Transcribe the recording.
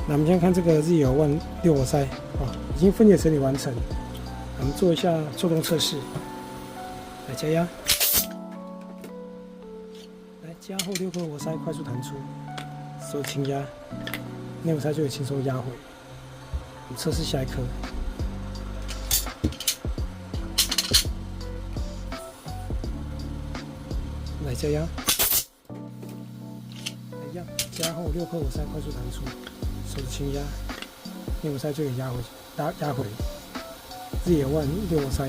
那我们先看这个ZL1六活塞已经分解整理完成。我们做一下做动测试，来加压，来加后6颗活塞快速弹出，手轻压，内活塞就会轻松压回。我们测试下一颗，来加压，来压，加后6颗活塞快速弹出，手轻压，内活塞就可以压回。ZL1六活塞